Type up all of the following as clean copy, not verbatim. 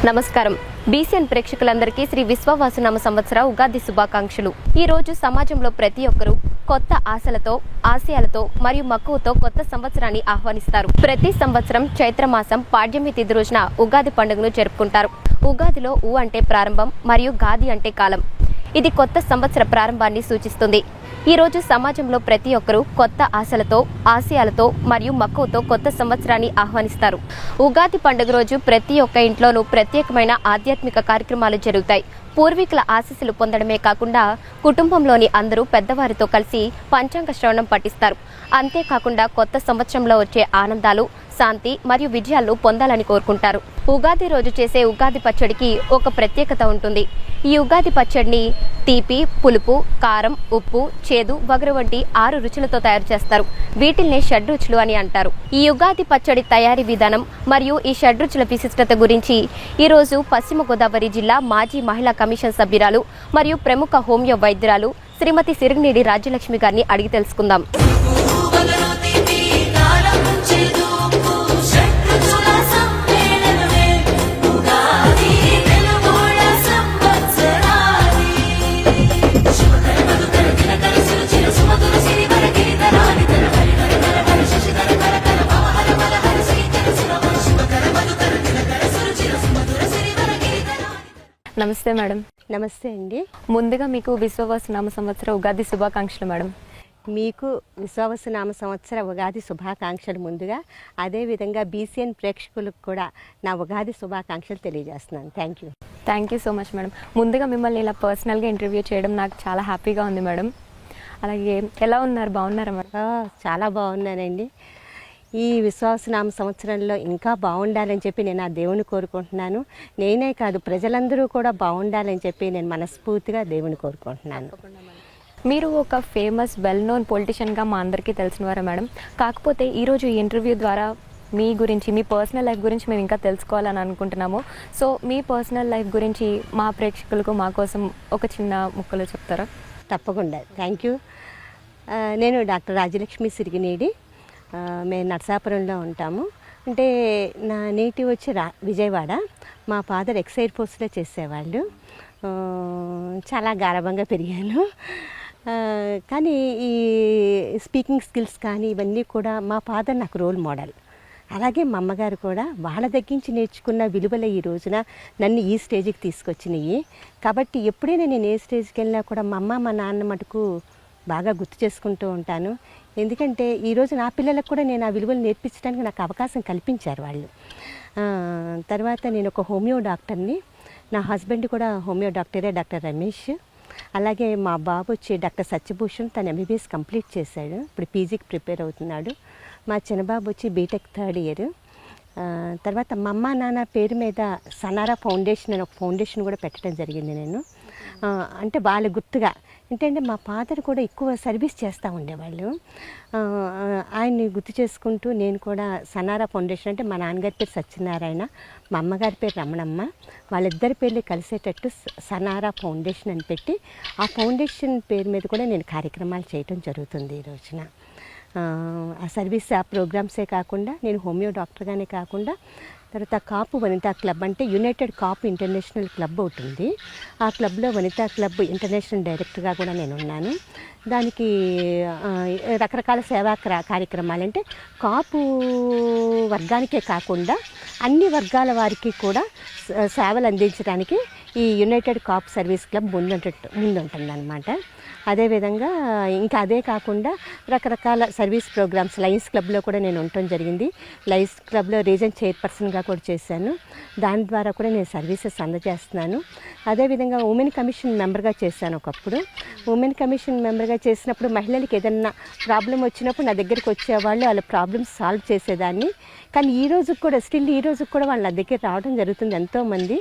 నమస్కారం. బీసీఎన్ ప్రేక్షకులందరికీ శ్రీ విశ్వవాసునామ సంవత్సర ఉగాది శుభాకాంక్షలు. ఈ రోజు సమాజంలో ప్రతి ఒక్కరూ కొత్త ఆశలతో, ఆశయాలతో మరియు మక్కువతో కొత్త సంవత్సరాన్ని ఆహ్వానిస్తారు. ప్రతి సంవత్సరం చైత్రమాసం పాడ్యమి తిథి రోజున ఉగాది పండుగను జరుపుకుంటారు. ఉగాదిలో ఊ అంటే ప్రారంభం మరియు గాది అంటే కాలం. ఇది కొత్త సంవత్సర ప్రారంభాన్ని సూచిస్తుంది. ఈ రోజు సమాజంలో ప్రతి ఒక్కరూ కొత్త ఆశలతో, ఆశయాలతో మరియు మక్కువతో కొత్త సంవత్సరాన్ని ఆహ్వానిస్తారు. ఉగాది పండుగ రోజు ప్రతి ఒక్క ఇంట్లోనూ ప్రత్యేకమైన ఆధ్యాత్మిక కార్యక్రమాలు జరుగుతాయి. పూర్వీకుల ఆశీస్సులు పొందడమే కాకుండా కుటుంబంలోని అందరూ పెద్దవారితో కలిసి పంచాంగ శ్రవణం పఠిస్తారు. అంతేకాకుండా కొత్త సంవత్సరంలో వచ్చే ఆనందాలు, శాంతి మరియు విజయాలను పొందాలని కోరుకుంటారు. ఉగాది రోజు చేసే ఉగాది పచ్చడికి ఒక ప్రత్యేకత ఉంటుంది. ఈ ఉగాది పచ్చడిని తీపి, పులుపు, కారం, ఉప్పు, చేదు, వగరు వంటి 6 రుచులతో తయారు చేస్తారు. వీటిల్ని షడ్రుచులు అని అంటారు. ఈ ఉగాది పచ్చడి తయారీ విధానం మరియు ఈ షడ్రుచుల విశిష్టత గురించి ఈరోజు పశ్చిమ గోదావరి జిల్లా మాజీ మహిళా కమిషన్ సభ్యురాలు మరియు ప్రముఖ హోమియో వైద్యురాలు శ్రీమతి సిరిగినేడి రాజ్యలక్ష్మి గారిని అడిగి తెలుసుకుందాం. నమస్తే మేడం. నమస్తే అండి. ముందుగా మీకు విశ్వవాసునామ సంవత్సర ఉగాది శుభాకాంక్షలు మేడం. మీకు విశ్వవాసునామ సంవత్సర ఉగాది శుభాకాంక్షలు ముందుగా. అదేవిధంగా బీసీఎన్ ప్రేక్షకులకు కూడా నా ఉగాది శుభాకాంక్షలు తెలియజేస్తున్నాను. Thank you so much madam. ముందుగా మిమ్మల్ని ఇలా పర్సనల్గా ఇంటర్వ్యూ చేయడం నాకు చాలా హ్యాపీగా ఉంది మేడం. అలాగే ఎలా ఉన్నారు, బాగున్నారా మేడం? చాలా బాగున్నానండి. ఈ విశ్వాసనామ సంవత్సరంలో ఇంకా బాగుండాలని చెప్పి నేను ఆ దేవుని కోరుకుంటున్నాను. నేనే కాదు, ప్రజలందరూ కూడా బాగుండాలని చెప్పి నేను మనస్ఫూర్తిగా దేవుని కోరుకుంటున్నాను. మీరు ఒక ఫేమస్ వెల్ నోన్ పొలిటీషియన్గా మా అందరికీ తెలిసినవారా మేడం. కాకపోతే ఈరోజు ఈ ఇంటర్వ్యూ ద్వారా మీ గురించి, మీ పర్సనల్ లైఫ్ గురించి మేము ఇంకా తెలుసుకోవాలని అనుకుంటున్నాము. సో మీ పర్సనల్ లైఫ్ గురించి మా ప్రేక్షకులకు, మా కోసం ఒక చిన్న ముక్కలు చెప్తారా? తప్పకుండా. Thank you. నేను డాక్టర్ రాజ్యలక్ష్మి సిరిగినేడి. మేము నర్సాపురంలో ఉంటాము. అంటే నా నేటివ్ వచ్చి విజయవాడ. మా ఫాదర్ ఎక్సైజ్ ఫోర్స్లో చేసేవాళ్ళు. చాలా గారాబంగా పెరిగాను. కానీ ఈ స్పీకింగ్ స్కిల్స్ కానీ ఇవన్నీ కూడా మా ఫాదర్ నాకు రోల్ మోడల్. అలాగే మా అమ్మగారు కూడా వాళ్ళ దగ్గరించి నేర్చుకున్న విలువలు ఈ రోజున నన్ను ఈ స్టేజ్కి తీసుకొచ్చినాయి. కాబట్టి ఎప్పుడైనా నేను ఏ స్టేజ్కి వెళ్ళినా కూడా మా అమ్మ, మా నాన్న మటుకు బాగా గుర్తు చేసుకుంటూ ఉంటాను. ఎందుకంటే ఈరోజు నా పిల్లలకు కూడా నేను ఆ విలువలు నేర్పించడానికి నాకు అవకాశం కల్పించారు వాళ్ళు. తర్వాత నేను ఒక హోమియో డాక్టర్ని. నా హస్బెండ్ కూడా హోమియో డాక్టరే, డాక్టర్ రమేష్. అలాగే మా బాబు వచ్చి డాక్టర్ సత్యభూషణ్, తను ఎంబీబీఎస్ కంప్లీట్ చేశాడు, ఇప్పుడు పీజీకి ప్రిపేర్ అవుతున్నాడు. మా చిన్నబాబు వచ్చి బీటెక్ 3rd ఇయర్. తర్వాత మా అమ్మ నాన్న పేరు మీద సనారా ఫౌండేషన్ అని ఒక ఫౌండేషన్ కూడా పెట్టడం జరిగింది నేను. అంటే వాళ్ళ గుర్తుగా. ఏంటంటే మా ఫాదర్ కూడా ఎక్కువ సర్వీస్ చేస్తూ ఉండేవాళ్ళు. ఆయన్ని గుర్తు చేసుకుంటూ నేను కూడా సనారా ఫౌండేషన్, అంటే మా నాన్నగారి పేరు సత్యనారాయణ, మా అమ్మగారి పేరు రమణమ్మ, వాళ్ళిద్దరి పేర్లు కలిసేటట్టు సనారా ఫౌండేషన్ అని పెట్టి ఆ ఫౌండేషన్ పేరు మీద కూడా నేను కార్యక్రమాలు చేయటం జరుగుతుంది ఈ రోజున. ఆ సర్వీస్, ఆ ప్రోగ్రామ్సే కాకుండా నేను హోమియో డాక్టర్గానే కాకుండా తర్వాత కాపు వనితా క్లబ్, అంటే యునైటెడ్ కాపు ఇంటర్నేషనల్ క్లబ్ ఒకటి ఉంది. ఆ క్లబ్లో వనితా క్లబ్ ఇంటర్నేషనల్ డైరెక్టర్గా కూడా నేను ఉన్నాను. దానికి రకరకాల సేవా కార్యక్రమాలు, అంటే కాపు వర్గానికే కాకుండా అన్ని వర్గాల వారికి కూడా సేవలు అందించడానికి ఈ యునైటెడ్ కాపు సర్వీస్ క్లబ్ ముందుంటుందన్నమాట. అదేవిధంగా ఇంకా అదే కాకుండా రకరకాల సర్వీస్ ప్రోగ్రామ్స్ లయన్స్ క్లబ్లో కూడా నేను ఉండటం జరిగింది. లయన్స్ క్లబ్లో రీజన్ చైర్పర్సన్గా కూడా చేశాను. దాని ద్వారా కూడా నేను సర్వీసెస్ అందజేస్తున్నాను. అదేవిధంగా ఉమెన్ కమిషన్ మెంబర్గా చేశాను ఒకప్పుడు. ఉమెన్ కమిషన్ మెంబర్గా చేసినప్పుడు మహిళలకి ఏదన్నా ప్రాబ్లం వచ్చినప్పుడు నా దగ్గరికి వచ్చేవాళ్ళు, వాళ్ళ ప్రాబ్లమ్స్ సాల్వ్ చేసేదాన్ని. కానీ ఈ రోజుకి కూడా వాళ్ళ దగ్గర రావడం జరుగుతుంది. ఎంతోమంది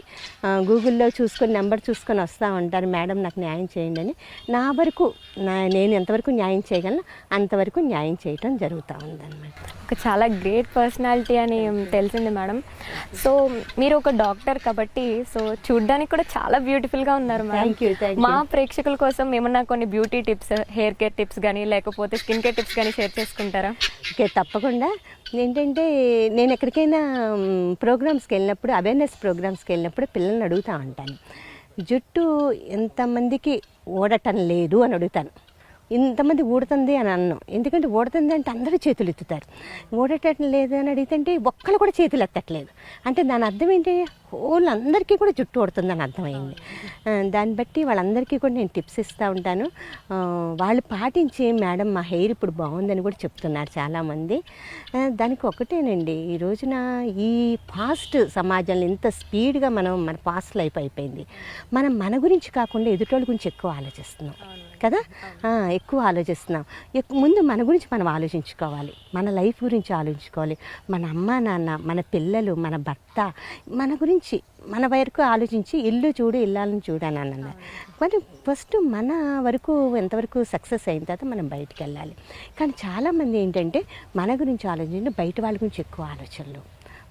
గూగుల్లో చూసుకొని, నెంబర్ చూసుకొని వస్తూ ఉంటారు, మేడం నాకు న్యాయం చేయండి అని. నా వరకు నేను ఎంతవరకు న్యాయం చేయగలను అంతవరకు న్యాయం చేయటం జరుగుతూ ఉందన్నమాట. ఒక చాలా గ్రేట్ పర్సనాలిటీ అని తెలిసింది మేడం. సో మీరు ఒక డాక్టర్ కాబట్టి సో చూడ్డానికి కూడా చాలా బ్యూటిఫుల్గా ఉన్నారు Thank you, thank you. మా ప్రేక్షకుల కోసం ఏమన్నా కొన్ని beauty tips, hair care tips కానీ లేకపోతే స్కిన్ కేర్ టిప్స్ కానీ షేర్ చేసుకుంటారా? ఓకే, తప్పకుండా. ఏంటంటే నేను ఎక్కడికైనా ప్రోగ్రామ్స్కి వెళ్ళినప్పుడు, అవేర్నెస్ ప్రోగ్రామ్స్కి వెళ్ళినప్పుడు పిల్లల్ని అడుగుతూ ఉంటాను, జుట్టు ఎంతమందికి ఊడటం లేదు అని అడుగుతాను. ఇంతమంది ఊడుతుంది అని అన్నాం, ఎందుకంటే ఊడుతుంది అంటే అందరూ చేతులు ఎత్తుతారు. ఊడటం లేదు అని అడిగితే ఒక్కళ్ళు కూడా చేతులు ఎత్తట్లేదు. అంటే దాని అర్థం ఏంటి, హోల్ అందరికీ కూడా జుట్టు ఊడుతుందని అర్థమైంది. దాన్ని బట్టి వాళ్ళందరికీ కూడా నేను టిప్స్ ఇస్తూ ఉంటాను. వాళ్ళు పాటించి మేడం మా హెయిర్ ఇప్పుడు బాగుందని కూడా చెప్తున్నారు చాలామంది. దానికి ఒకటేనండి, ఈ రోజున ఈ ఫాస్ట్ సమాజంలో ఇంత స్పీడ్గా మన ఫాస్ట్ లైఫ్ అయిపోయింది. మనం మన గురించి కాకుండా ఎదుటోళ్ళ గురించి ఎక్కువ ఆలోచిస్తున్నాం కదా. ఎక్కువ ఆలోచిస్తున్నాం. ముందు మన గురించి మనం ఆలోచించుకోవాలి, మన లైఫ్ గురించి ఆలోచించుకోవాలి. మన అమ్మ నాన్న, మన పిల్లలు, మన భర్త, మన గురించి మన వరకు ఆలోచించి ఇల్లు చూడు ఇల్లాలను చూడు అని అన్నారు. మరి ఫస్ట్ మన వరకు ఎంతవరకు సక్సెస్ అయిన తర్వాత మనం బయటికి వెళ్ళాలి. కానీ చాలామంది ఏంటంటే మన గురించి ఆలోచించి బయట వాళ్ళ గురించి ఎక్కువ ఆలోచనలు,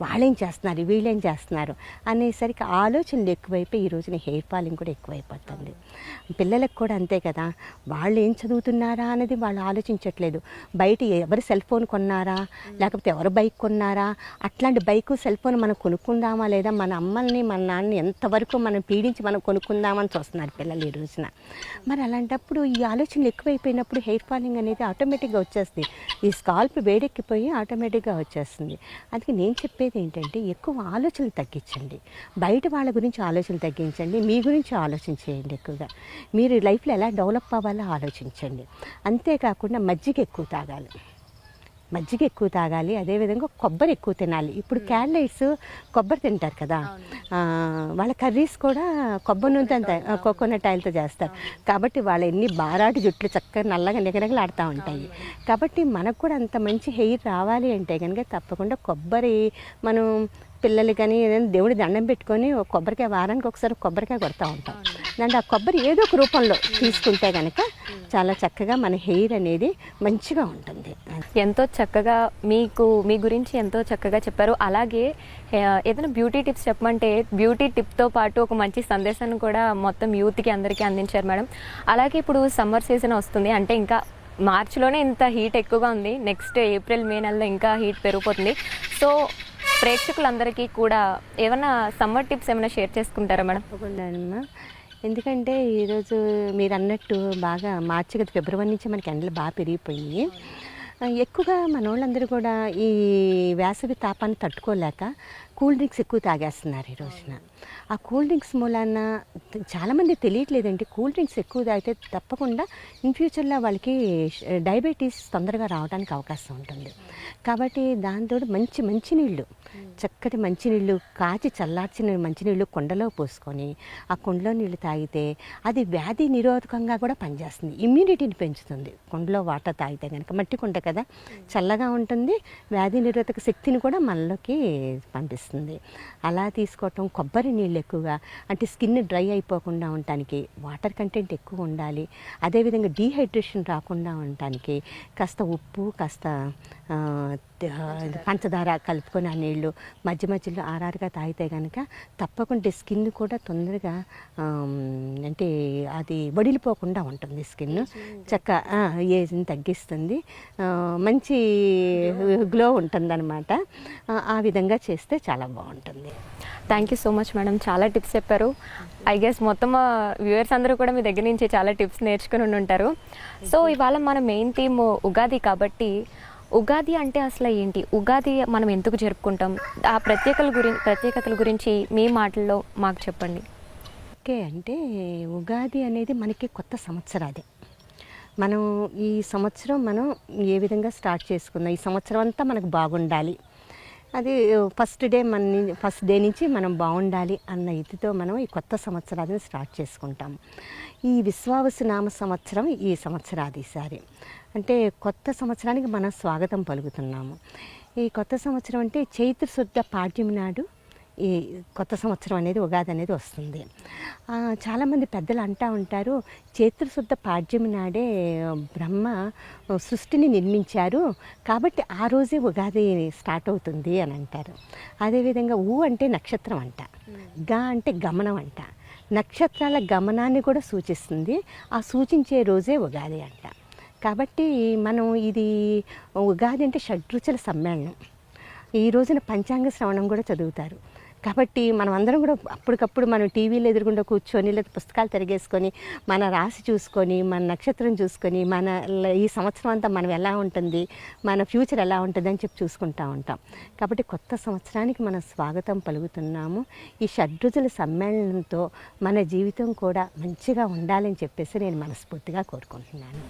వాళ్ళేం చేస్తున్నారు వీళ్ళేం చేస్తున్నారు అనేసరికి ఆలోచనలు ఎక్కువైపోయి ఈ రోజున హెయిర్ ఫాలింగ్ కూడా ఎక్కువైపోతుంది. పిల్లలకు కూడా అంతే కదా, వాళ్ళు ఏం చదువుతున్నారా అనేది వాళ్ళు ఆలోచించట్లేదు. బయట ఎవరు సెల్ ఫోన్ కొన్నారా, లేకపోతే ఎవరు బైక్ కొన్నారా, అట్లాంటి బైకు సెల్ ఫోన్ మనం కొనుక్కుందామా లేదా మన అమ్మల్ని మన నాన్నని ఎంతవరకు మనం పీడించి మనం కొనుక్కుందామని చూస్తున్నారు పిల్లలు ఈ రోజున. మరి అలాంటప్పుడు ఈ ఆలోచనలు ఎక్కువైపోయినప్పుడు హెయిర్ ఫాలింగ్ అనేది ఆటోమేటిక్గా వచ్చేస్తుంది. ఈ స్కాల్ప్ వేడెక్కిపోయి ఆటోమేటిక్గా వచ్చేస్తుంది. అందుకే నేను చెప్పేది ఏంటంటే ఎక్కువ ఆలోచనలు తగ్గించండి, బయట వాళ్ళ గురించి ఆలోచనలు తగ్గించండి, మీ గురించి ఆలోచన చేయండి. ఎక్కువగా మీరు లైఫ్లో ఎలా డెవలప్ అవ్వాలో ఆలోచించండి. అంతేకాకుండా మజ్జిగ ఎక్కువ తాగాలి. అదేవిధంగా కొబ్బరి ఎక్కువ తినాలి. ఇప్పుడు క్యాండిడేట్స్ కొబ్బరి తింటారు కదా, వాళ్ళ కర్రీస్ కూడా కొబ్బరి నూనెతో కోకోనట్ ఆయిల్తో చేస్తారు. కాబట్టి వాళ్ళ ఎన్ని బారాటి జుట్లు చక్కగా నల్లగా నిగనగలాడుతూ ఉంటాయి. కాబట్టి మనకు కూడా అంత మంచి హెయిర్ రావాలి అంటే కనుక తప్పకుండా కొబ్బరి మనం పిల్లలు కానీ ఏదైనా దేవుడి దండం పెట్టుకొని కొబ్బరికాయ వారానికి ఒకసారి కొబ్బరికాయ కొడతా ఉంటాం. అంటే ఆ కొబ్బరి ఏదో ఒక రూపంలో తీసుకుంటే కనుక చాలా చక్కగా మన హెయిర్ అనేది మంచిగా ఉంటుంది. ఎంతో చక్కగా మీ గురించి ఎంతో చక్కగా చెప్పారు. అలాగే ఏదైనా బ్యూటీ టిప్స్ చెప్పమంటే బ్యూటీ టిప్తో పాటు ఒక మంచి సందేశాన్ని కూడా మొత్తం యూత్కి అందరికీ అందించారు మేడం. అలాగే ఇప్పుడు సమ్మర్ సీజన్ వస్తుంది, అంటే ఇంకా మార్చిలోనే ఇంత హీట్ ఎక్కువగా ఉంది, నెక్స్ట్ ఏప్రిల్ మే నెలలో ఇంకా హీట్ పెరిగిపోతుంది. సో ప్రేక్షకులందరికీ కూడా ఏమైనా సమ్మర్ టిప్స్ ఏమైనా షేర్ చేసుకుంటారా మేడం? తప్పకుండా. ఎందుకంటే ఈరోజు మీరు అన్నట్టు బాగా మార్చి కదా, ఫిబ్రవరి నుంచి మనకి ఎండలు బాగా పెరిగిపోయి ఎక్కువగా మన వాళ్ళందరూ కూడా ఈ వేసవి తాపాన్ని తట్టుకోలేక కూల్ డ్రింక్స్ ఎక్కువ తాగేస్తున్నారు ఈ రోజున. ఆ కూల్ డ్రింక్స్ మూలాన చాలామంది తెలియట్లేదండి, కూల్ డ్రింక్స్ ఎక్కువ తాగితే తప్పకుండా ఇన్ ఫ్యూచర్లో వాళ్ళకి డయాబెటీస్ తొందరగా రావడానికి అవకాశం ఉంటుంది. కాబట్టి దాంతో మంచినీళ్ళు, చక్కటి మంచినీళ్ళు కాచి చల్లార్చిన మంచినీళ్ళు కుండలో పోసుకొని ఆ కుండలో నీళ్ళు తాగితే అది వ్యాధి నిరోధకంగా కూడా పనిచేస్తుంది, ఇమ్యూనిటీని పెంచుతుంది. కుండలో వాటర్ తాగితే కనుక, మట్టి కుండ కదా, చల్లగా ఉంటుంది, వ్యాధి నిరోధక శక్తిని కూడా మనలోకి పంపిస్తుంది. అలా తీసుకోవటం, కొబ్బరి నీళ్ళు ఎక్కువగా, అంటే స్కిన్ డ్రై అయిపోకుండా ఉండటానికి వాటర్ కంటెంట్ ఎక్కువ ఉండాలి. అదేవిధంగా డీహైడ్రేషన్ రాకుండా ఉండటానికి కాస్త ఉప్పు, కాస్త పంచదార కలుపుకొని ఆ నీళ్ళు మధ్యలో ఆరారుగా తాగితే కనుక తప్పకుండా స్కిన్ కూడా తొందరగా అంటే అది వడిలిపోకుండా ఉంటుంది. స్కిన్ ఏజ్ని తగ్గిస్తుంది, మంచి గ్లో ఉంటుందన్నమాట. ఆ విధంగా చేస్తే చాలా బాగుంటుంది. Thank you so much madam, చాలా టిప్స్ చెప్పారు. ఐ గెస్ మొత్తం వ్యూవర్స్ అందరూ కూడా మీ దగ్గర నుంచి చాలా టిప్స్ నేర్చుకుని ఉంటారు. సో ఇవాళ మన మెయిన్ థీమ్ ఉగాది కాబట్టి ఉగాది అంటే అసలు ఏంటి, ఉగాది మనం ఎందుకు జరుపుకుంటాం, ఆ ప్రత్యేకతల గురించి మీ మాటల్లో మాకు చెప్పండి. ఓకే, అంటే ఉగాది అనేది మనకి కొత్త సంవత్సరాది. మనం ఈ సంవత్సరం మనం ఏ విధంగా స్టార్ట్ చేసుకుందాం, ఈ సంవత్సరం అంతా మనకు బాగుండాలి, అది ఫస్ట్ డే నుంచి మనం బాగుండాలి అన్న ఇదితో మనం ఈ కొత్త సంవత్సరాన్ని స్టార్ట్ చేసుకుంటాం. ఈ విశ్వావసు నామ సంవత్సరం ఈ సంవత్సరాది ఈసారి, అంటే కొత్త సంవత్సరానికి మనం స్వాగతం పలుకుతున్నాము. ఈ కొత్త సంవత్సరం అంటే చైత్ర శుద్ధ పాడ్యమి నాడు ఈ కొత్త సంవత్సరం అనేది ఉగాది అనేది వస్తుంది. చాలామంది పెద్దలు అంటూ ఉంటారు, చైత్రశుద్ధ పాడ్యమి నాడే బ్రహ్మ సృష్టిని నిర్మించారు కాబట్టి ఆ రోజే ఉగాది స్టార్ట్ అవుతుంది అని అంటారు. అదేవిధంగా అంటే నక్షత్రం అంట, గా అంటే గమనం అంట, నక్షత్రాల గమనాన్ని కూడా సూచిస్తుంది. ఆ సూచించే రోజే ఉగాది అంట. కాబట్టి మనం ఇది ఉగాది అంటే షడ్రుచుల సమ్మేళనం. ఈ రోజున పంచాంగ శ్రవణం కూడా చదువుతారు. కాబట్టి మనం అందరం కూడా అప్పటికప్పుడు మనం టీవీలో ఎదురుగుండా కూర్చొని లేదా పుస్తకాలు తిరిగేసుకొని మన రాశి చూసుకొని మన నక్షత్రం చూసుకొని మన ఈ సంవత్సరం అంతా మనం ఎలా ఉంటుంది, మన ఫ్యూచర్ ఎలా ఉంటుంది అని చెప్పి చూసుకుంటూ ఉంటాం. కాబట్టి కొత్త సంవత్సరానికి మనం స్వాగతం పలుకుతున్నాము. ఈ షడ్రుచుల సమ్మేళనంతో మన జీవితం కూడా మంచిగా ఉండాలని చెప్పేసి నేను మనస్ఫూర్తిగా కోరుకుంటున్నాను.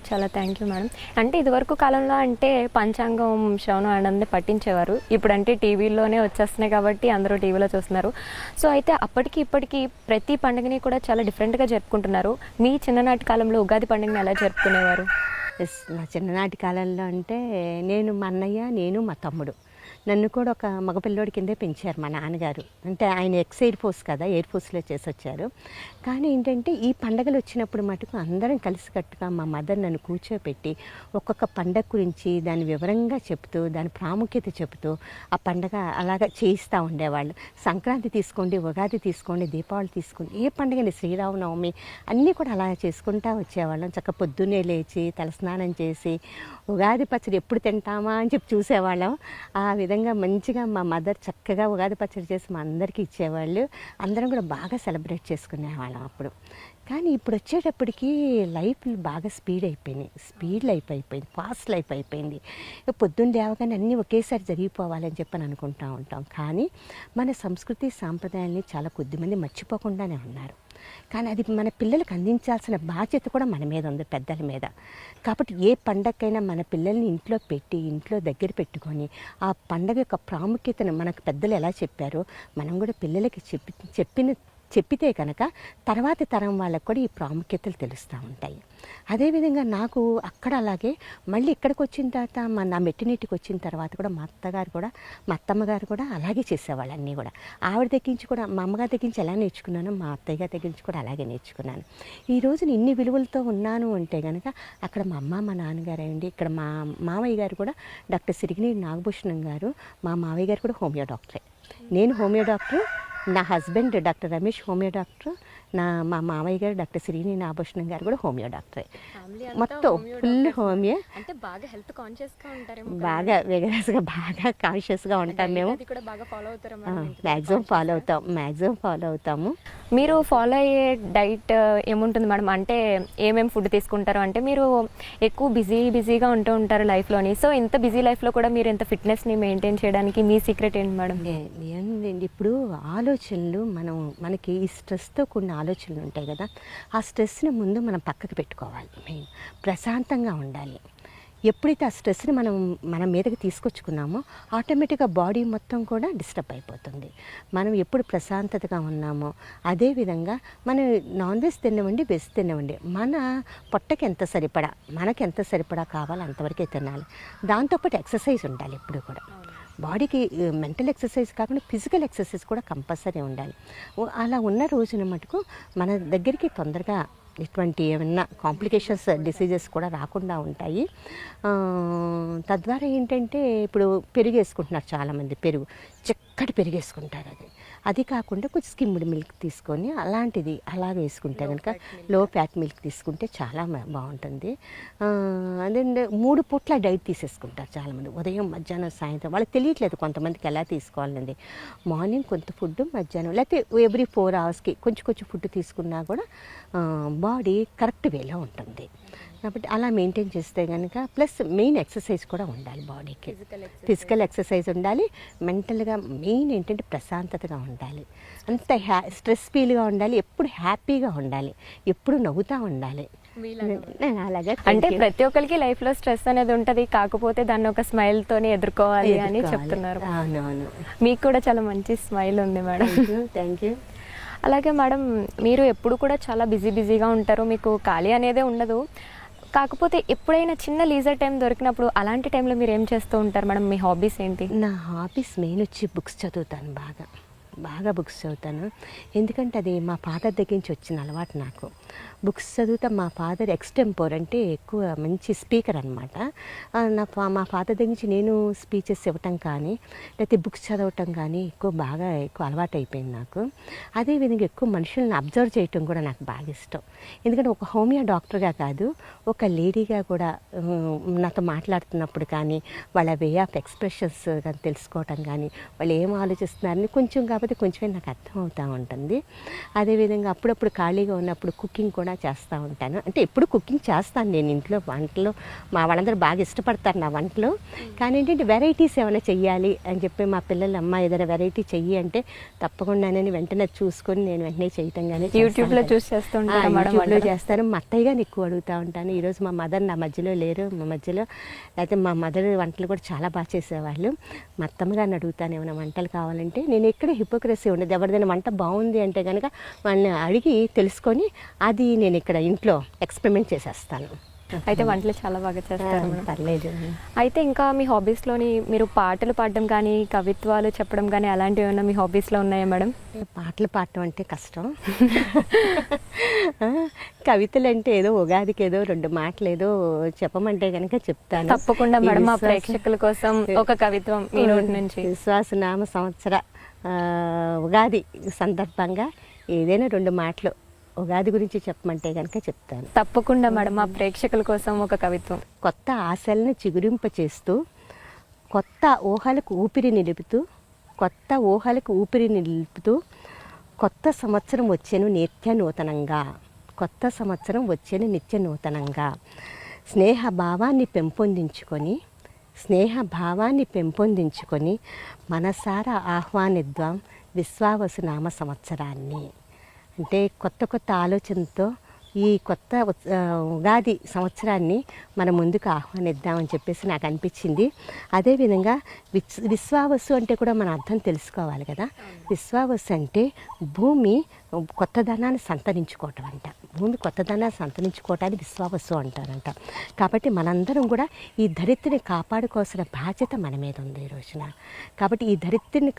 చాలా థ్యాంక్ యూ మేడం. అంటే ఇదివరకు కాలంలో అంటే పంచాంగం శ్రవణం అనేది పట్టించేవారు, ఇప్పుడంటే టీవీలోనే వచ్చేస్తున్నాయి కాబట్టి అందరూ టీవీలో చూస్తున్నారు. సో అయితే అప్పటికి ఇప్పటికీ ప్రతి పండుగని కూడా చాలా డిఫరెంట్గా జరుపుకుంటున్నారు. మీ చిన్ననాటి కాలంలో ఉగాది పండుగని ఎలా జరుపుకునేవారు? నా చిన్ననాటి కాలంలో అంటే మా అన్నయ్య, నేను, మా తమ్ముడు, నన్ను కూడా ఒక మగపిల్లోడి కిందే పెంచారు మా నాన్నగారు. అంటే ఆయన ఎయిర్ ఫోర్స్ కదా, ఎయిర్ ఫోర్స్లో చేసి వచ్చారు. కానీ ఏంటంటే ఈ పండగలు వచ్చినప్పుడు మటుకు అందరం కలిసికట్టుగా మా మదర్ నన్ను కూర్చోపెట్టి ఒక్కొక్క పండగ గురించి దాని వివరంగా చెప్తూ దాని ప్రాముఖ్యత చెబుతూ ఆ పండగ అలాగా చేయిస్తూ ఉండేవాళ్ళు. సంక్రాంతి తీసుకోండి, ఉగాది తీసుకోండి, దీపావళి తీసుకోండి, ఏ పండుగని, శ్రీరామనవమి అన్నీ కూడా అలా చేసుకుంటూ వచ్చేవాళ్ళం. చక్కగా పొద్దున్నే లేచి తలస్నానం చేసి ఉగాది పచ్చడి ఎప్పుడు తింటామా అని చెప్పి చూసేవాళ్ళం. ఆ విధంగా మంచిగా మా మదర్ చక్కగా ఉగాది పచ్చడి చేసి మా అందరికీ ఇచ్చేవాళ్ళు. అందరం కూడా బాగా సెలబ్రేట్ చేసుకునేవాళ్ళం అప్పుడు. కానీ ఇప్పుడు వచ్చేటప్పటికి లైఫ్ బాగా స్పీడ్ లైఫ్ అయిపోయింది, ఫాస్ట్ లైఫ్ అయిపోయింది. పొద్దున్న లేవగానే అన్నీ ఒకేసారి జరిగిపోవాలని చెప్పని అనుకుంటూ ఉంటాం. కానీ మన సంస్కృతి సాంప్రదాయాల్ని చాలా కొద్దిమంది మర్చిపోకుండానే ఉన్నారు. కానీ అది మన పిల్లలకు అందించాల్సిన బాధ్యత కూడా మన మీద ఉంది, పెద్దల మీద. కాబట్టి ఏ పండగకైనా మన పిల్లల్ని ఇంట్లో పెట్టి, ఇంట్లో దగ్గర పెట్టుకొని ఆ పండగ యొక్క ప్రాముఖ్యతను మనకు పెద్దలు ఎలా చెప్పారో మనం కూడా పిల్లలకి చెప్పితే కనుక తర్వాతి తరం వాళ్ళకు కూడా ఈ ప్రాముఖ్యతలు తెలుస్తూ ఉంటాయి. అదేవిధంగా నాకు అక్కడ అలాగే మళ్ళీ ఇక్కడికి వచ్చిన తర్వాత నా మెట్టినీటికి వచ్చిన తర్వాత కూడా మా అత్తమ్మగారు కూడా అలాగే చేసేవాళ్ళు. అన్నీ కూడా ఆవిడ దగ్గరించి కూడా, మా అమ్మగారి దగ్గరించి ఎలా నేర్చుకున్నానో మా అత్తయ్య గారి దగ్గరించి కూడా అలాగే నేర్చుకున్నాను. ఈ రోజున ఇన్ని విలువలతో ఉన్నాను అంటే కనుక అక్కడ మా అమ్మ, మా నాన్నగారు అయ్యండి, ఇక్కడ మా మావయ్య గారు కూడా డాక్టర్ సిరిగినేని నాగభూషణం గారు, మా మావయ్య గారు కూడా హోమియో డాక్టరే. నేను హోమియో డాక్టర్, నా husband doctor Ramesh homeo doctor, మా మామయ్య గారు డాక్టర్ శ్రీని ఆభూషణం గారు కూడా హోమియో డాక్టరే. మొత్తం ఫుల్ హోమియో. అంటే బాగా హెల్త్ కాన్షియస్గా ఉంటారు, బాగా విగరస్గా, బాగా కాన్షియస్గా ఉంటాం మేము. మ్యాక్సిమం ఫాలో అవుతాము. మీరు ఫాలో అయ్యే డైట్ ఏముంటుంది మేడం? అంటే ఏమేమి ఫుడ్ తీసుకుంటారు? అంటే మీరు ఎక్కువ బిజీగా ఉంటూ ఉంటారు లైఫ్లోని. సో ఇంత బిజీ లైఫ్లో కూడా మీరు ఇంత ఫిట్నెస్ని మెయింటైన్ చేయడానికి మీ సీక్రెట్ ఏంటి మేడం? ఏంటండి, ఇప్పుడు ఆలోచనలు మనకి ఈ స్ట్రెస్తో కూడిన ఆలోచనలు ఉంటాయి కదా, ఆ స్ట్రెస్ని ముందు మనం పక్కకు పెట్టుకోవాలి. మెయిన్ ప్రశాంతంగా ఉండాలి. ఎప్పుడైతే ఆ స్ట్రెస్ని మన మీదకి తీసుకొచ్చుకున్నామో ఆటోమేటిక్గా బాడీ మొత్తం కూడా డిస్టర్బ్ అయిపోతుంది. మనం ఎప్పుడు ప్రశాంతతగా ఉన్నామో అదేవిధంగా మనం నాన్ వెజ్ తినవండి, వెజ్ తినవండి, మన పొట్టకి మనకి ఎంత సరిపడా కావాలో అంతవరకే తినాలి. దాంతోపాటు ఎక్సర్సైజ్ ఉండాలి ఎప్పుడు కూడా. బాడీకి మెంటల్ ఎక్సర్సైజ్ కాకుండా ఫిజికల్ ఎక్సర్సైజ్ కూడా కంపల్సరీ ఉండాలి. అలా ఉన్న రోజున మటుకు మన దగ్గరికి తొందరగా ఇటువంటి ఏమన్నా కాంప్లికేషన్స్, డిసీజెస్ కూడా రాకుండా ఉంటాయి. తద్వారా ఏంటంటే ఇప్పుడు పెరుగు వేసుకుంటున్నారు చాలామంది, చక్కటి పెరుగు వేసుకుంటారు. అది కాకుండా కొంచెం స్కిమ్డ్ మిల్క్ తీసుకొని అలా వేసుకుంటే కనుక లో ఫ్యాట్ మిల్క్ తీసుకుంటే చాలా బాగుంటుంది. అదే 3 పూట్ల డైట్ తీసేసుకుంటారు చాలామంది, ఉదయం, మధ్యాహ్నం, సాయంత్రం. వాళ్ళకి తెలియట్లేదు కొంతమందికి ఎలా తీసుకోవాలండి. మార్నింగ్ కొంత ఫుడ్, మధ్యాహ్నం లేకపోతే ఎవ్రీ 4 అవర్స్కి కొంచెం ఫుడ్ తీసుకున్నా కూడా బాడీ కరెక్ట్ వేలో ఉంటుంది. కాబట్టి అలా మెయింటైన్ చేస్తే కనుక, ప్లస్ మెయిన్ ఎక్సర్సైజ్ కూడా ఉండాలి బాడీకి. ఫిజికల్ ఎక్సర్సైజ్ ఉండాలి. మెంటల్గా మెయిన్ ఏంటంటే ప్రశాంతతగా ఉండాలి. అంత స్ట్రెస్ ఫీల్గా ఉండాలి. ఎప్పుడు హ్యాపీగా ఉండాలి. ఎప్పుడు నవ్వుతూ ఉండాలి. అలాగే అంటే ప్రతి ఒక్కరికి లైఫ్లో స్ట్రెస్ అనేది ఉంటుంది, కాకపోతే దాన్ని ఒక స్మైల్తోనే ఎదుర్కోవాలి అని చెప్తున్నారు. అవునవును. మీకు కూడా చాలా మంచి స్మైల్ ఉంది మేడం. Thank you. అలాగే మేడం, మీరు ఎప్పుడు కూడా చాలా బిజీగా ఉంటారు, మీకు ఖాళీ అనేదే ఉండదు. కాకపోతే ఎప్పుడైనా చిన్న లీజర్ టైం దొరికినప్పుడు అలాంటి టైంలో మీరు ఏం చేస్తూ ఉంటారు మేడం? మీ హాబీస్ ఏంటి? నా హాబీస్ మెయిన్ వచ్చి బుక్స్ చదువుతాను బాగా. బాగా బుక్స్ చదువుతాను. ఎందుకంటే అది మా ఫాదర్ దగ్గర నుంచి వచ్చిన అలవాటు నాకు. బుక్స్ చదువుతా. మా ఫాదర్ ఎక్స్టెంపోర్ అంటే ఎక్కువ మంచి స్పీకర్ అనమాట. మా ఫాదర్ దగ్గర నుంచి నేను స్పీచెస్ ఇవ్వటం కానీ లేకపోతే బుక్స్ చదవటం కానీ ఎక్కువ అలవాటు అయిపోయింది నాకు. అదేవిధంగా ఎక్కువ మనుషులను అబ్జర్వ్ చేయటం కూడా నాకు బాగా ఇష్టం. ఎందుకంటే ఒక హోమియో డాక్టర్గా కాదు, ఒక లేడీగా కూడా నాతో మాట్లాడుతున్నప్పుడు కానీ వాళ్ళ వే ఆఫ్ ఎక్స్ప్రెషన్స్ కానీ తెలుసుకోవటం కానీ వాళ్ళు ఏం ఆలోచిస్తున్నారని కొంచెం కాకపోతే కొంచెమే నాకు అర్థమవుతూ ఉంటుంది. అదేవిధంగా అప్పుడప్పుడు ఖాళీగా ఉన్నప్పుడు కుకింగ్ కూడా చేస్తూ ఉంటాను. అంటే ఎప్పుడు కుకింగ్ చేస్తాను నేను ఇంట్లో. వంటలు మా వాళ్ళందరూ బాగా ఇష్టపడతారు నా వంటలు. కానీ ఏంటంటే వెరైటీస్ ఏమైనా చెయ్యాలి అని చెప్పి మా పిల్లలు అమ్మ ఏదైనా వెరైటీ చెయ్యి అంటే తప్పకుండా నేను వెంటనే చూసుకొని నేను వెంటనే చేయటం కానీ యూట్యూబ్లో చూసి యూట్యూబ్లో చేస్తాను. మా అత్తయ్య గారిని ఎక్కువ అడుగుతూ ఉంటాను. ఈరోజు మా మదర్ నా మధ్యలో లేరు. లేకపోతే మా మదర్ వంటలు కూడా చాలా బాగా చేసేవాళ్ళు. మా అత్తమ్మ గారిని అడుగుతాను ఏమైనా వంటలు కావాలంటే. నేను ఎక్కడ హిపోక్రసీ ఉండదు. ఎవరిదైనా వంట బాగుంది అంటే కనుక వాళ్ళని అడిగి తెలుసుకొని అది నేను ఇక్కడ ఇంట్లో ఎక్స్పెరిమెంట్ చేసేస్తాను. అయితే వంటలు చాలా బాగా చేస్తారు. పర్లేదు. అయితే ఇంకా మీ హాబీస్లోని మీరు పాటలు పాడడం కానీ కవిత్వాలు చెప్పడం కానీ అలాంటివి ఏమైనా మీ హాబీస్లో ఉన్నాయా మేడం? పాటలు పాడటం అంటే కష్టం. కవితలు అంటే ఏదో ఉగాదికి ఏదో 2 మాటలు ఏదో చెప్పమంటే కనుక చెప్తాను. తప్పకుండా మేడం, మా ప్రేక్షకుల కోసం ఒక కవిత్వం మీ నోటి నుంచి. విశ్వాసనామ సంవత్సర ఉగాది సందర్భంగా ఏదైనా 2 మాటలు ఉగాది గురించి చెప్పమంటే కనుక చెప్తాను. తప్పకుండా మేడం, మా ప్రేక్షకుల కోసం ఒక కవిత్వం. కొత్త ఆశలను చిగురింపచేస్తూ కొత్త ఊహలకు ఊపిరి నిలుపుతూ కొత్త సంవత్సరం వచ్చేను నిత్య నూతనంగా స్నేహభావాన్ని పెంపొందించుకొని మనసారా ఆహ్వానిద్దాం విశ్వావసు నామ సంవత్సరాన్ని. అంటే కొత్త ఆలోచనతో ఈ కొత్త ఉగాది సంవత్సరాన్ని మన ముందుకు ఆహ్వానిద్దామని చెప్పేసి నాకు అనిపించింది. అదేవిధంగా విశ్వావసు అంటే కూడా మన అర్థం తెలుసుకోవాలి కదా. విశ్వావసు అంటే భూమి కొత్తదనాన్ని సంతరించుకోవటం అంట. భూమి కొత్తదనాన్ని సంతరించుకోవటాన్ని విశ్వావసు అంటారంట. కాబట్టి మనందరం కూడా ఈ ధరిత్రిని కాపాడుకోవాల్సిన బాధ్యత మన మీద ఉంది ఈ రోజున. కాబట్టి ఈ ధరిత్రిని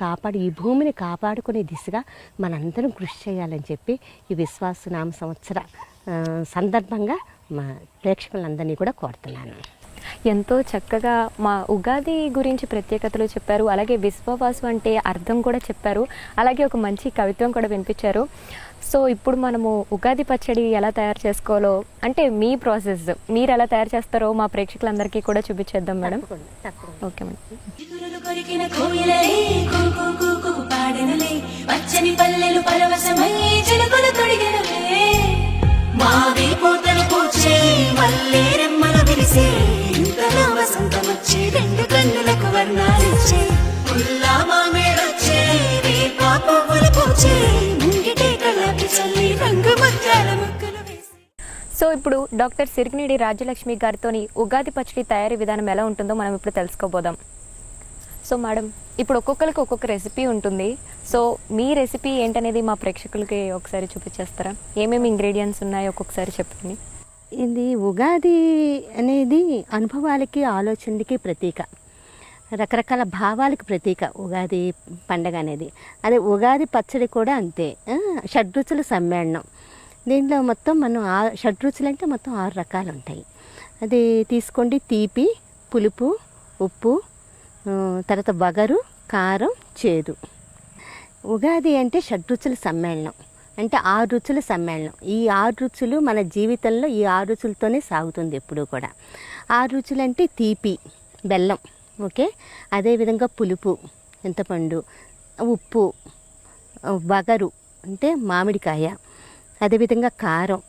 ఈ భూమిని కాపాడుకునే దిశగా మనందరం కృషి చేయాలని చెప్పి ఈ విశ్వాసనామ సంవత్సర సందర్భంగా మా ప్రేక్షకులందరినీ కూడా కోరుతున్నాను. ఎంతో చక్కగా మా ఉగాది గురించి ప్రత్యేకతలు చెప్పారు. అలాగే విశ్వవాసు అంటే అర్థం కూడా చెప్పారు. అలాగే ఒక మంచి కవిత్వం కూడా వినిపించారు. సో ఇప్పుడు మనము ఉగాది పచ్చడి ఎలా తయారు చేసుకోవాలో, అంటే మీ ప్రాసెస్ మీరు ఎలా తయారు చేస్తారో మా ప్రేక్షకులందరికీ కూడా చూపించేద్దాం మేడం. Okay madam. మావి పూతలు పూచే మల్లె రెమ్మలు విరిసే ఇంతలో వసంతమొచ్చే 2 కన్నులకు వర్ణాలిచ్చే పుల్లా మామేడొచ్చే రేపా పువ్వులు పూచే ముంగిటే కళ్ళకి చల్లి రంగు ముత్యాల ముక్కులు వేసి. సో ఇప్పుడు డాక్టర్ సిరిగినేడి రాజ్యలక్ష్మి గారితోని ఉగాది పచ్చడి తయారీ విధానం ఎలా ఉంటుందో మనం ఇప్పుడు తెలుసుకోబోదాం. సో మేడం, ఇప్పుడు ఒక్కొక్కరికి ఒక్కొక్క రెసిపీ ఉంటుంది. సో మీ రెసిపీ ఏంటనేది మా ప్రేక్షకులకి ఒకసారి చూపించేస్తారా? ఏమేమి ఇంగ్రీడియంట్స్ ఉన్నాయో ఒక్కొక్కసారి చెప్పండి. ఇది ఉగాది అనేది అనుభవాలకి ఆలోచనలకి ప్రతీక, రకరకాల భావాలకు ప్రతీక ఉగాది పండగ అనేది. అదే ఉగాది పచ్చడి కూడా అంతే, షడ్రుచుల సమ్మేళనం. దీంట్లో మొత్తం మనం షడ్రుచులు అంటే మొత్తం 6 రకాలు ఉంటాయి. అది తీసుకోండి. తీపి, పులుపు, ఉప్పు, తర్వాత వగరు, కారం, చేదు. ఉగాది అంటే షడ్రుచుల సమ్మేళనం, అంటే 6 రుచుల సమ్మేళనం. ఈ 6 రుచులు మన జీవితంలో ఈ 6 రుచులతోనే సాగుతుంది ఎప్పుడూ కూడా. 6 రుచులు అంటే తీపి, బెల్లం, ఓకే. అదేవిధంగా పులుపు, చింతపండు, ఉప్పు, వగరు అంటే మామిడికాయ, అదేవిధంగా కారం,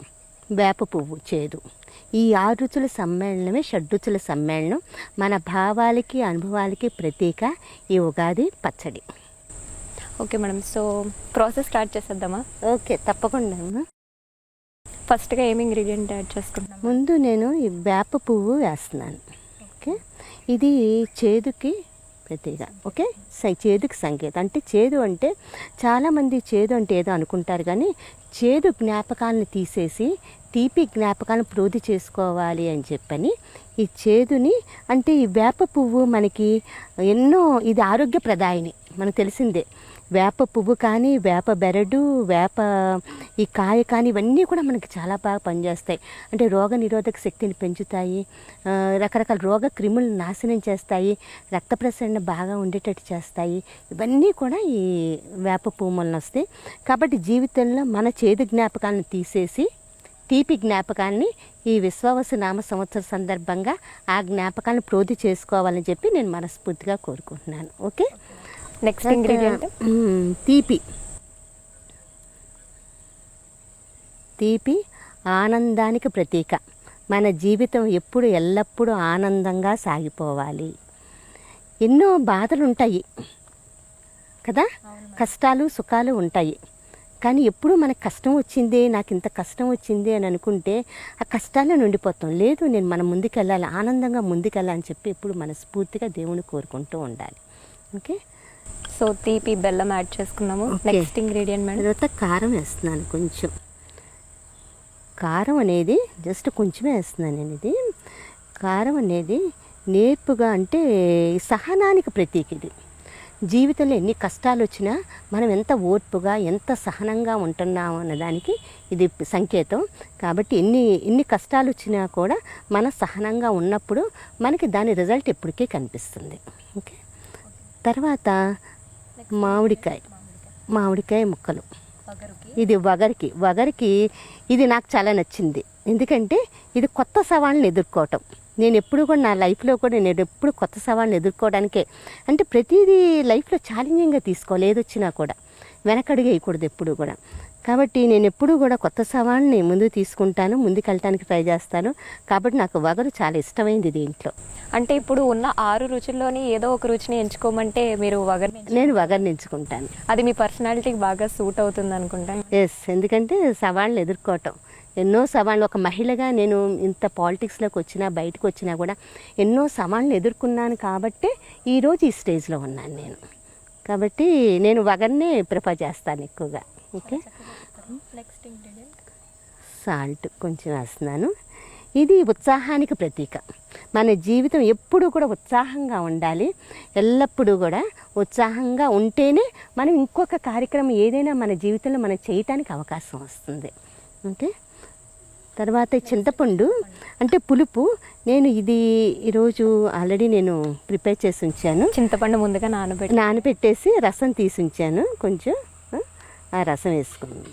వేప పువ్వు, చేదు. ఈ 6 రుచుల సమ్మేళనమే షడ్రుచుల సమ్మేళనం. మన భావాలకి అనుభవాలకి ప్రతీక ఈ ఉగాది పచ్చడి. Okay madam, so process start చేసేద్దామా? ఓకే, తప్పకుండా. ఫస్ట్గా ఏమి ఇంగ్రీడియంట్ యాడ్ చేసుకుంటాం? ముందు నేను ఈ వేప పువ్వు వేస్తున్నాను. ఓకే, ఇది చేదుకి ప్రతీక. ఓకే, చేదుకి సంకేతం. అంటే చేదు అంటే చాలామంది చేదు అంటే ఏదో అనుకుంటారు, కానీ చేదు జ్ఞాపకాలను తీసేసి తీపి జ్ఞాపకాలను ప్రోధి చేసుకోవాలి అని చెప్పని ఈ చేదుని, అంటే ఈ వేప పువ్వు మనకి ఎన్నో, ఇది ఆరోగ్యప్రదాయిని మనకు తెలిసిందే. వేప పువ్వు కానీ, వేప బెరడు, వేప ఈ కాయ కానీ ఇవన్నీ కూడా మనకి చాలా బాగా పనిచేస్తాయి. అంటే రోగ నిరోధక శక్తిని పెంచుతాయి, రకరకాల రోగ క్రిములను నాశనం చేస్తాయి, రక్త ప్రసరణ బాగా ఉండేటట్టు చేస్తాయి. ఇవన్నీ కూడా ఈ వేప పువ్వు వలన వస్తాయి. కాబట్టి జీవితంలో మన చేదు జ్ఞాపకాలను తీసేసి తీపి జ్ఞాపకాన్ని ఈ విశ్వావసు నామ సంవత్సర సందర్భంగా ఆ జ్ఞాపకాలను ప్రోధి చేసుకోవాలని చెప్పి నేను మనస్ఫూర్తిగా కోరుకుంటున్నాను. ఓకే. నెక్స్ట్ ఇంగ్రీడియంట్ తీపి ఆనందానికి ప్రతీక. మన జీవితం ఎప్పుడు ఎల్లప్పుడూ ఆనందంగా సాగిపోవాలి. ఎన్నో బాధలు ఉంటాయి కదా, కష్టాలు సుఖాలు ఉంటాయి. కానీ ఎప్పుడు మనకు కష్టం వచ్చిందే, నాకు ఇంత కష్టం వచ్చింది అని అనుకుంటే ఆ కష్టాల్లో ఉండిపోతాం. లేదు, నేను మనం ముందుకెళ్ళాలి, ఆనందంగా ముందుకెళ్ళాలని చెప్పి ఎప్పుడు మనస్ఫూర్తిగా దేవుని కోరుకుంటూ ఉండాలి. ఓకే. సో తీపి బెల్లం యాడ్ చేసుకున్నాము. Next ingredient madam. తర్వాత కారం వేస్తున్నాను. కొంచెం కారం అనేది జస్ట్ కొంచెమే వేస్తున్నాను నేను. ఇది కారం అనేది నేర్పుగా, అంటే సహనానికి ప్రతీక. ఇది జీవితంలో ఎన్ని కష్టాలు వచ్చినా మనం ఎంత ఓర్పుగా, ఎంత సహనంగా ఉంటున్నాము అన్నదానికి ఇది సంకేతం. కాబట్టి ఎన్ని కష్టాలు వచ్చినా కూడా మన సహనంగా ఉన్నప్పుడు మనకి దాని రిజల్ట్ ఎప్పటికీ కనిపిస్తుంది. ఓకే. తర్వాత మామిడికాయ ముక్కలు. ఇది వగరికి ఇది నాకు చాలా నచ్చింది. ఎందుకంటే ఇది కొత్త సవాళ్ళని ఎదుర్కోవటం. నేను ఎప్పుడు కూడా నా లైఫ్లో కూడా నేను ఎప్పుడు కొత్త సవాళ్ళని ఎదుర్కోవడానికే, అంటే ప్రతిదీ లైఫ్లో ఛాలెంజింగ్గా తీసుకోవాలి. ఏదొచ్చినా కూడా వెనకడుగు వేయకూడదు ఎప్పుడు కూడా. కాబట్టి నేను ఎప్పుడూ కూడా కొత్త సవాళ్ళని ముందు తీసుకుంటాను, ముందుకెళ్ళటానికి ట్రై చేస్తాను. కాబట్టి నాకు వగరు చాలా ఇష్టమైంది దీంట్లో. అంటే ఇప్పుడు ఉన్న 6 రుచుల్లోని ఏదో ఒక రుచిని ఎంచుకోమంటే మీరు నేను వగర్ని ఎంచుకుంటాను. అది మీ పర్సనాలిటీకి బాగా సూట్ అవుతుంది అనుకుంటాను. ఎస్, ఎందుకంటే సవాళ్ళని ఎదుర్కోవటం, ఎన్నో సవాళ్ళు. ఒక మహిళగా నేను ఇంత పాలిటిక్స్లోకి వచ్చినా, బయటకు వచ్చినా కూడా ఎన్నో సవాళ్ళని ఎదుర్కొన్నాను. కాబట్టి ఈరోజు ఈ స్టేజ్లో ఉన్నాను నేను. కాబట్టి నేను వగర్నే ప్రిఫర్ చేస్తాను ఎక్కువగా. ఓకే. నెక్స్ట్ ఇంగ్రీడియంట్ సాల్ట్ కొంచెం వేస్తున్నాను. ఇది ఉత్సాహానికి ప్రతీక. మన జీవితం ఎప్పుడూ కూడా ఉత్సాహంగా ఉండాలి. ఎల్లప్పుడూ కూడా ఉత్సాహంగా ఉంటేనే మనం ఇంకొక కార్యక్రమం ఏదైనా మన జీవితంలో మనం చేయటానికి అవకాశం వస్తుంది. ఓకే. తర్వాత చింతపండు అంటే పులుపు. నేను ఇది ఈరోజు ఆల్రెడీ నేను ప్రిపేర్ చేసి ఉంచాను. చింతపండు ముందుగా నానబెట్టేసి రసం తీసి ఉంచాను. కొంచెం ఆ రసం వేసుకున్నాను.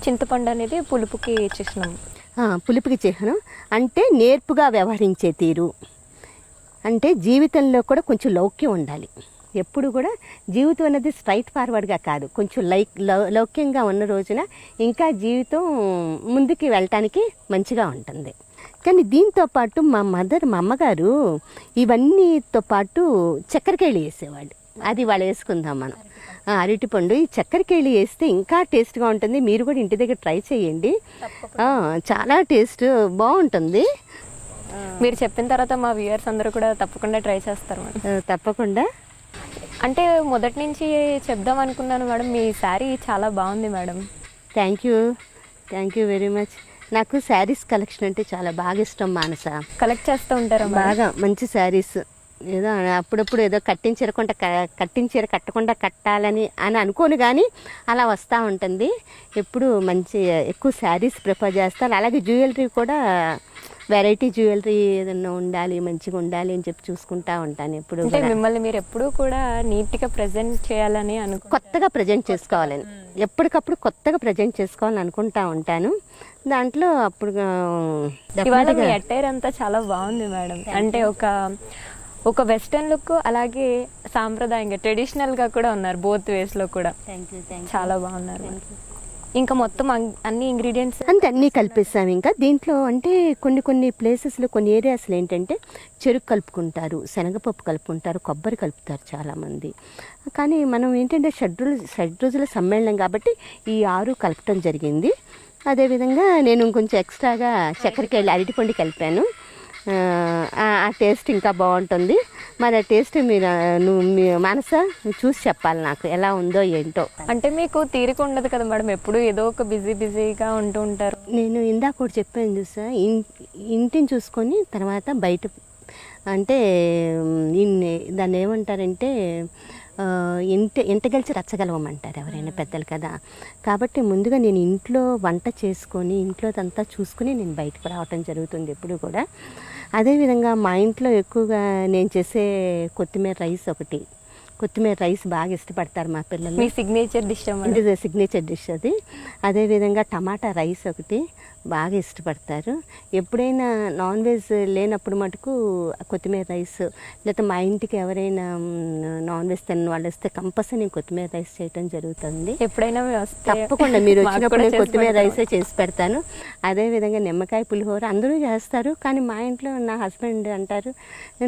చింతపండు అనేది పులుపుకి చిహ్నం. పులుపుకి చిహ్నం అంటే నేర్పుగా వ్యవహరించే తీరు. అంటే జీవితంలో కూడా కొంచెం లౌక్యం ఉండాలి. ఎప్పుడు కూడా జీవితం అనేది స్ట్రైట్ ఫార్వర్డ్గా కాదు, కొంచెం లౌక్యంగా ఉన్న రోజున ఇంకా జీవితం ముందుకు వెళ్ళటానికి మంచిగా ఉంటుంది. కానీ దీంతో పాటు మా అమ్మగారు ఇవన్నీతో పాటు చక్కెరకేళి వేసేవాళ్ళు. అది వాళ్ళు వేసుకుందాం మనం. అరటిపండు, ఈ చక్కెరకేళి వేస్తే ఇంకా టేస్ట్గా ఉంటుంది. మీరు కూడా ఇంటి దగ్గర ట్రై చేయండి. చాలా టేస్ట్ బాగుంటుంది. మీరు చెప్పిన తర్వాత మా వ్యూయర్స్ అందరూ కూడా తప్పకుండా ట్రై చేస్తారు. తప్పకుండా. అంటే మొదటి నుంచి చెప్దాం అనుకున్నాను మేడం, మీ శారీ చాలా బాగుంది madam. Thank you very much. నాకు శారీస్ కలెక్షన్ అంటే చాలా బాగా ఇష్టం. మానస కలెక్ట్ చేస్తూ ఉంటారా? బాగా మంచి శారీస్. ఏదో అప్పుడప్పుడు ఏదో కట్టించీర కట్టకుండా కట్టాలని అనుకోను, కానీ అలా వస్తూ ఉంటుంది. ఎప్పుడు ఎక్కువ శారీస్ ప్రిఫర్ చేస్తాను. అలాగే జ్యువెలరీ కూడా వెరైటీ జ్యువెలరీ ఏదన్నా ఉండాలి, మంచిగా ఉండాలి అని చెప్పి చూసుకుంటా ఉంటాను. ఎప్పుడు మిమ్మల్ని మీరు ఎప్పుడు కూడా నీట్గా ప్రజెంట్ చేయాలని కొత్తగా ప్రజెంట్ చేసుకోవాలని, ఎప్పటికప్పుడు కొత్తగా ప్రజెంట్ చేసుకోవాలని అనుకుంటా ఉంటాను. దాంట్లో అప్పుడు మీ అట్టైర్ అంతా చాలా బాగుంది మేడం. అంటే ఒక వెస్టర్న్ లుక్, అలాగే సాంప్రదాయంగా ట్రెడిషనల్గా కూడా ఉన్నారు. బోత్ వేస్లో కూడా చాలా బాగున్నారు. ఇంకా మొత్తం అన్ని ఇంగ్రీడియంట్స్ అంటే అన్నీ కలిపేసాము. ఇంకా దీంట్లో అంటే కొన్ని ప్లేసెస్లో, కొన్ని ఏరియాస్లో ఏంటంటే చెరుకు కలుపుకుంటారు, శనగపప్పు కలుపుకుంటారు, కొబ్బరి కలుపుతారు చాలామంది. కానీ మనం ఏంటంటే షడ్రుచుల సమ్మేళనం కాబట్టి ఈ 6 కలపటం జరిగింది. అదేవిధంగా నేను కొంచెం ఎక్స్ట్రాగా చక్కెరకేళి, అరటిపండు కలిపాను. ఆ టేస్ట్ ఇంకా బాగుంటుంది. మరి ఆ టేస్ట్ మీ మనస చూసి చెప్పాలి నాకు ఎలా ఉందో ఏంటో. అంటే మీకు తీరిక ఉండదు కదా మేడం, ఎప్పుడు ఏదో ఒక బిజీగా ఉంటూ ఉంటారు. నేను ఇందాక ఒకటి చెప్పాను చూసా, ఇంటిని చూసుకొని తర్వాత బయట అంటే దాన్ని ఏమంటారంటే ఇంట గెలిచి రచ్చగలవమంటారు ఎవరైనా పెద్దలు కదా. కాబట్టి ముందుగా నేను ఇంట్లో వంట చేసుకొని ఇంట్లోదంతా చూసుకుని నేను బయటకు రావటం జరుగుతుంది ఎప్పుడు కూడా. అదేవిధంగా మా ఇంట్లో ఎక్కువగా నేను చేసే కొత్తిమీర రైస్ బాగా ఇష్టపడతారు మా పిల్లలు. మీ సిగ్నేచర్ డిష్ ఇది సిగ్నేచర్ డిష్ అది. అదేవిధంగా టమాటా రైస్ ఒకటి బాగా ఇష్టపడతారు. ఎప్పుడైనా నాన్ వెజ్ లేనప్పుడు మటుకు కొత్తిమీర రైస్, లేకపోతే మా ఇంటికి ఎవరైనా నాన్ వెజ్ తిన్న వాళ్ళు వస్తే కంపల్సరీ నేను కొత్తిమీర రైస్ చేయటం జరుగుతుంది. ఎప్పుడైనా తప్పకుండా మీరు వచ్చినప్పుడు నేను కొత్తిమీర రైసే చేసి పెడతాను. అదేవిధంగా నిమ్మకాయ పులిహోర అందరూ చేస్తారు, కానీ మా ఇంట్లో నా హస్బెండ్ అంటారు,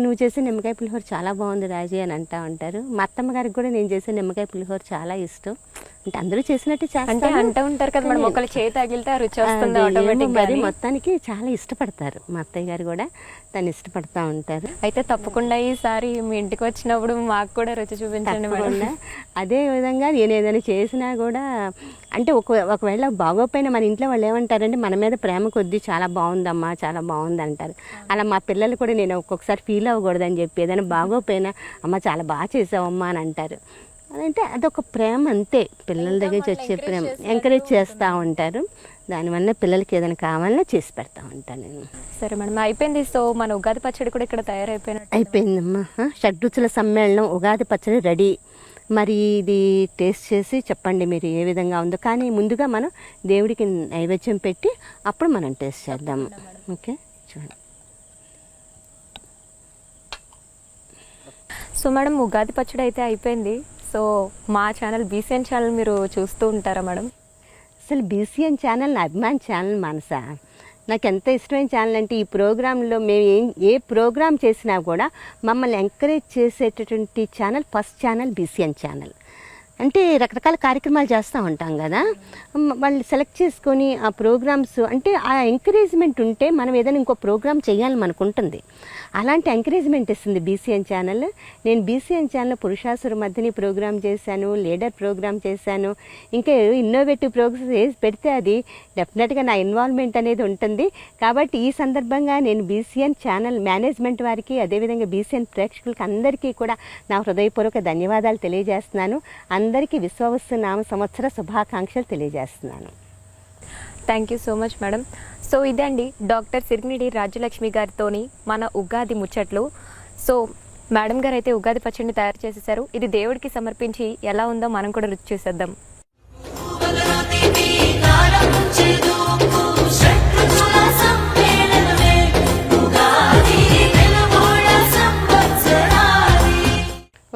నువ్వు చేసే నిమ్మకాయ పులిహోర చాలా బాగుంది రాజీ అని అంటూ ఉంటారు. మా అత్తమ్మ గారికి కూడా నేను చేసే నిమ్మకాయ పులిహోర చాలా ఇష్టం. అంటే అందరూ చేసినట్టు అంటే అంటూ ఉంటారు కదా మేడం, ఒకళ్ళు చేయి తగిలితే ఆ రుచి వస్తుంది ఆటోమేటిక్. మరి మొత్తానికి చాలా ఇష్టపడతారు మా అత్తయ్య గారు కూడా, తను ఇష్టపడతా ఉంటారు. అయితే తప్పకుండా ఈసారి మీ ఇంటికి వచ్చినప్పుడు మాకు కూడా రుచి చూపించండి మేడం. అదే విధంగా నేను ఏదైనా చేసినా కూడా అంటే ఒకవేళ బాగోపోయినా మన ఇంట్లో వాళ్ళు ఏమంటారంటే మన మీద ప్రేమ కొద్దీ చాలా బాగుందమ్మా, చాలా బాగుంది అంటారు. అలా మా పిల్లలు కూడా నేను ఒక్కొక్కసారి ఫీల్ అవ్వకూడదని చెప్పి ఏదైనా బాగోపోయినా అమ్మ చాలా బాగా చేసావమ్మా అని అంటారు. అంటే అదొక ప్రేమ అంతే, పిల్లల దగ్గర నుంచి వచ్చే ప్రేమ. ఎంకరేజ్ చేస్తూ ఉంటారు. దానివల్ల పిల్లలకి ఏదైనా కావాలన్నా చేసి పెడతా ఉంటాను నేను. సరే మేడం, అయిపోయింది. సో మన ఉగాది పచ్చడి కూడా ఇక్కడ అయిపోయిందమ్మా. షడ్రుచుల సమ్మేళనం ఉగాది పచ్చడి రెడీ. మరి ఇది టేస్ట్ చేసి చెప్పండి మీరు ఏ విధంగా ఉందో. కానీ ముందుగా మనం దేవుడికి నైవేద్యం పెట్టి అప్పుడు మనం టేస్ట్ చేద్దాము. ఓకే, చూడండి. సో మేడం, ఉగాది పచ్చడి అయితే అయిపోయింది. సో మా ఛానల్ బీసీఎన్ ఛానల్ మీరు చూస్తూ ఉంటారా మేడం? అసలు బీసీఎన్ ఛానల్ నా అభిమాన్ ఛానల్ మనసా. నాకు ఎంత ఇష్టమైన ఛానల్ అంటే ఈ ప్రోగ్రాంలో మేము ఏ ప్రోగ్రామ్ చేసినా కూడా మమ్మల్ని ఎంకరేజ్ చేసేటటువంటి channel first channel BCN channel. అంటే రకరకాల కార్యక్రమాలు చేస్తూ ఉంటాం కదా, వాళ్ళు సెలెక్ట్ చేసుకొని ఆ ప్రోగ్రామ్స్ అంటే ఆ ఎంకరేజ్మెంట్ ఉంటే మనం ఏదైనా ఇంకో ప్రోగ్రామ్ చేయాలని మనకు ఉంటుంది. అలాంటి ఎంకరేజ్మెంట్ ఇస్తుంది బీసీఎన్ ఛానల్. నేను బీసీఎన్ ఛానల్ పురుషాసుర మధ్యని ప్రోగ్రామ్ చేశాను, లీడర్ ప్రోగ్రామ్ చేశాను, ఇంకా ఇన్నోవేటివ్ ప్రోగ్రామ్స్ పెడితే అది డెఫినెట్గా నా ఇన్వాల్వ్మెంట్ అనేది ఉంటుంది. కాబట్టి ఈ సందర్భంగా నేను బీసీఎన్ ఛానల్ మేనేజ్మెంట్ వారికి, అదేవిధంగా బీసీఎన్ ప్రేక్షకులకి అందరికీ కూడా నా హృదయపూర్వక ధన్యవాదాలు తెలియజేస్తున్నాను. అందరికీ విశ్వవస్తు నామ సంవత్సర శుభాకాంక్షలు తెలియజేస్తున్నాను. Thank you so much madam. So ఇదండి డాక్టర్ సిరిగినిడి రాజ్యలక్ష్మి గారితోని మన ఉగాది ముచ్చట్లు. సో మేడం గారు అయితే ఉగాది పచ్చడిని తయారు చేసేసారు. ఇది దేవుడికి సమర్పించి ఎలా ఉందో మనం కూడా రుచి చూసేద్దాం.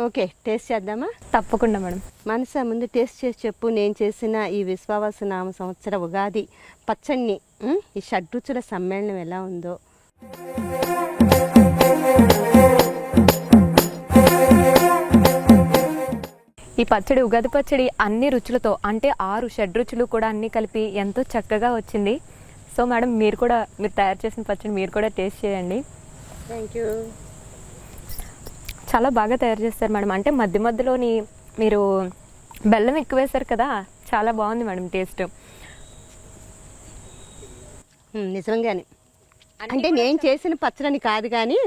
ఓకే, టేస్ట్ చేద్దామా? తప్పకుండా మేడం. మనసా ముందు టేస్ట్ చేసి చెప్పు. నేను చేసిన ఈ విశ్వావసు నామ సంవత్సర ఉగాది పచ్చడిని, ఈ షడ్రుచుల సమ్మేళనం ఎలా ఉందో. ఈ పచ్చడి, ఉగాది పచ్చడి అన్ని రుచులతో అంటే 6 షడ్రుచులు కూడా అన్ని కలిపి ఎంతో చక్కగా వచ్చింది. సో మేడం, మీరు తయారు చేసిన పచ్చడి మీరు కూడా టేస్ట్ చేయండి. Thank you. చాలా బాగా తయారు చేస్తారు మేడం. అంటే మధ్య మధ్యలోని మీరు బెల్లం ఎక్కువ వేశారు కదా, చాలా బాగుంది మేడం టేస్ట్. నిజంగానే అంటే నేను చేసిన పచ్చడిని కాదు కానీ,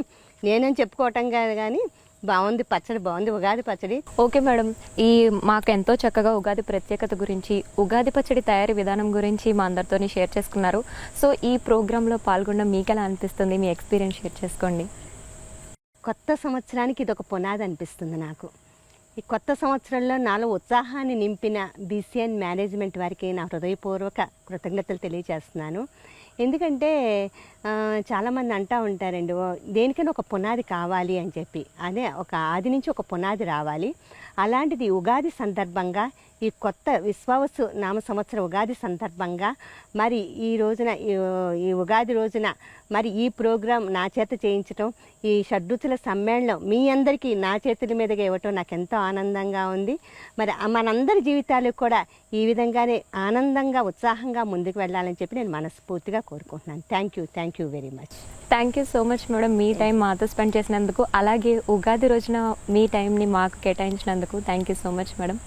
నేనని చెప్పుకోవటం కాదు కానీ, బాగుంది పచ్చడి, బాగుంది ఉగాది పచ్చడి. ఓకే మేడం, మాకు ఎంతో చక్కగా ఉగాది ప్రత్యేకత గురించి, ఉగాది పచ్చడి తయారీ విధానం గురించి మా అందరితోని షేర్ చేసుకున్నారు. సో ఈ ప్రోగ్రాంలో పాల్గొనడం మీకు ఎలా అనిపిస్తుంది? మీ ఎక్స్పీరియన్స్ షేర్ చేసుకోండి. కొత్త సంవత్సరానికి ఇది ఒక పునాది అనిపిస్తుంది నాకు. ఈ కొత్త సంవత్సరంలో నాలో ఉత్సాహాన్ని నింపిన బీసీఎన్ మేనేజ్మెంట్ వారికి నా హృదయపూర్వక కృతజ్ఞతలు తెలియజేస్తున్నాను. ఎందుకంటే చాలామంది అంటూ ఉంటారండి, దేనికైనా ఒక పునాది కావాలి అని చెప్పి. అదే ఒక ఆది నుంచి ఒక పునాది రావాలి. అలాంటిది ఉగాది సందర్భంగా, ఈ కొత్త విశ్వావసు నామ సంవత్సర ఉగాది సందర్భంగా మరి ఈ రోజున ఈ ఉగాది రోజున మరి ఈ ప్రోగ్రాం నా చేత చేయించటం, ఈ షడ్రుచుల సమ్మేళనం మీ అందరికీ నా చేతుల మీదుగా ఇవ్వటం నాకు ఎంతో ఆనందంగా ఉంది. మరి మనందరి జీవితాలకు కూడా ఈ విధంగానే ఆనందంగా ఉత్సాహంగా ముందుకు వెళ్ళాలని చెప్పి నేను మనస్ఫూర్తిగా కోరుకుంటున్నాను. Thank you very much. Thank you so much madam, మీ టైం మాతో స్పెండ్ చేసినందుకు, అలాగే ఉగాది రోజున మీ టైంని మాకు కేటాయించినందుకు thank you so much madam.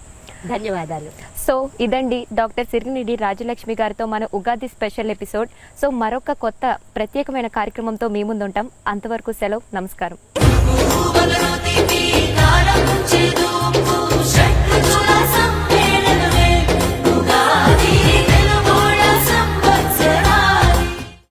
ధన్యవాదాలు. సో ఇదండి డాక్టర్ సిరిగినిడి రాజ్యలక్ష్మి గారితో మన ఉగాది స్పెషల్ ఎపిసోడ్. సో మరొక కొత్త ప్రత్యేకమైన కార్యక్రమంతో మీ ముందు ఉంటాం. అంతవరకు సెలవు, నమస్కారం. తీపి కారం చేదు ఉప్పు షడ్రుచుల సమ్మేళనమే ఉగాది.